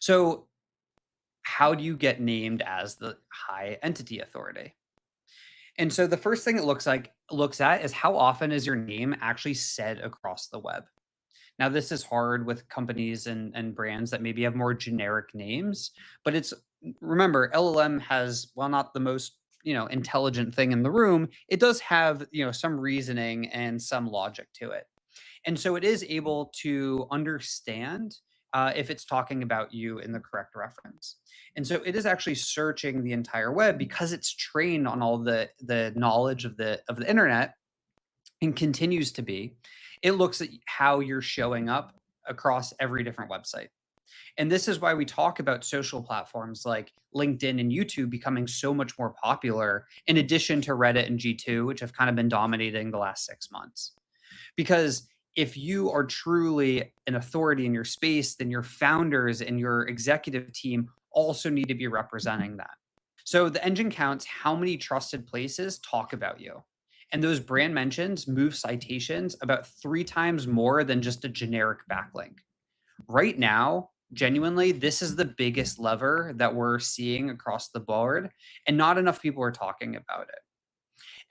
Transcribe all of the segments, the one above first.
So, how do you get named as the high entity authority? And so the first thing it looks at is how often is your name actually said across the web. Now, this is hard with companies and brands that maybe have more generic names, but it's remember, LLM has, while not the most intelligent thing in the room, it does have some reasoning and some logic to it. And so it is able to understand if it's talking about you in the correct reference. And so it is actually searching the entire web because it's trained on all the knowledge of the internet and continues to be. It looks at how you're showing up across every different website. And this is why we talk about social platforms like LinkedIn and YouTube becoming so much more popular, in addition to Reddit and G2, which have kind of been dominating the last 6 months. Because if you are truly an authority in your space, then your founders and your executive team also need to be representing that. So the engine counts how many trusted places talk about you. And those brand mentions move citations about 3 times more than just a generic backlink. Right now, genuinely, this is the biggest lever that we're seeing across the board, and not enough people are talking about it.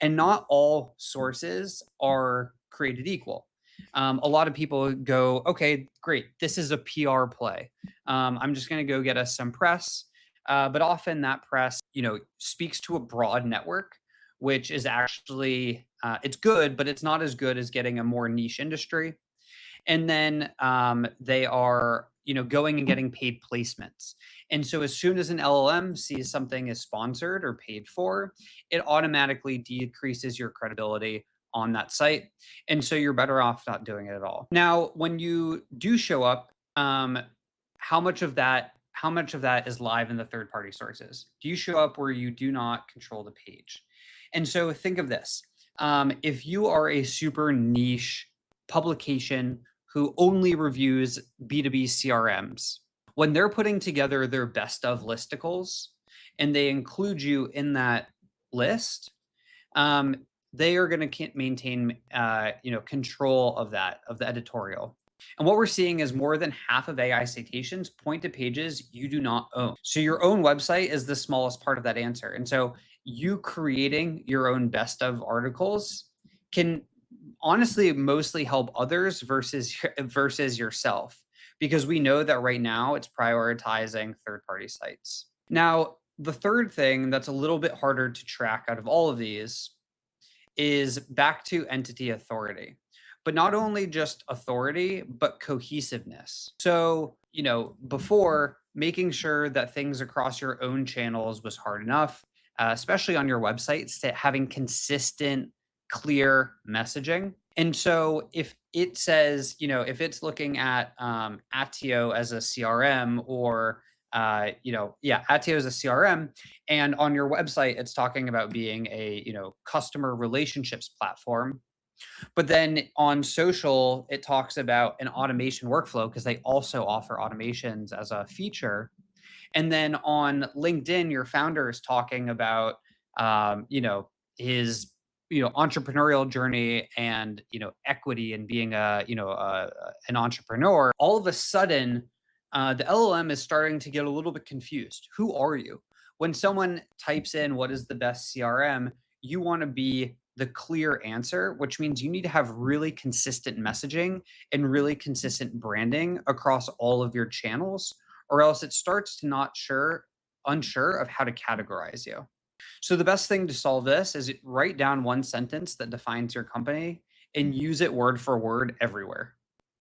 And not all sources are created equal. A lot of people go, okay, great, this is a PR play. I'm just going to go get us some press. But often that press, speaks to a broad network, which is actually it's good, but it's not as good as getting a more niche industry. And then they are going and getting paid placements. And so as soon as an LLM sees something is sponsored or paid for, it automatically decreases your credibility on that site. And so you're better off not doing it at all. Now, when you do show up, how much of that is live in the third party sources? Do you show up where you do not control the page? And so think of this. If you are a super niche publication who only reviews B2B CRMs, when they're putting together their best of listicles and they include you in that list, um, they are going to maintain control of the editorial. And what we're seeing is more than half of AI citations point to pages you do not own. So your own website is the smallest part of that answer. And so you creating your own best of articles can honestly mostly help others versus yourself, because we know that right now it's prioritizing third party sites. Now, the third thing that's a little bit harder to track out of all of these is back to entity authority. But not only just authority, but cohesiveness. So, before, making sure that things across your own channels was hard enough, especially on your websites, to having consistent, clear messaging. And so if it says, if it's looking at Attio as a CRM, or Attio as a CRM, and on your website it's talking about being a customer relationships platform, but then on social it talks about an automation workflow because they also offer automations as a feature. And then on LinkedIn, your founder is talking about, his, entrepreneurial journey and, equity and being an entrepreneur. All of a sudden, the LLM is starting to get a little bit confused. Who are you? When someone types in what is the best CRM, you want to be the clear answer, which means you need to have really consistent messaging and really consistent branding across all of your channels, or else it starts to unsure of how to categorize you. So the best thing to solve this is write down one sentence that defines your company and use it word for word everywhere.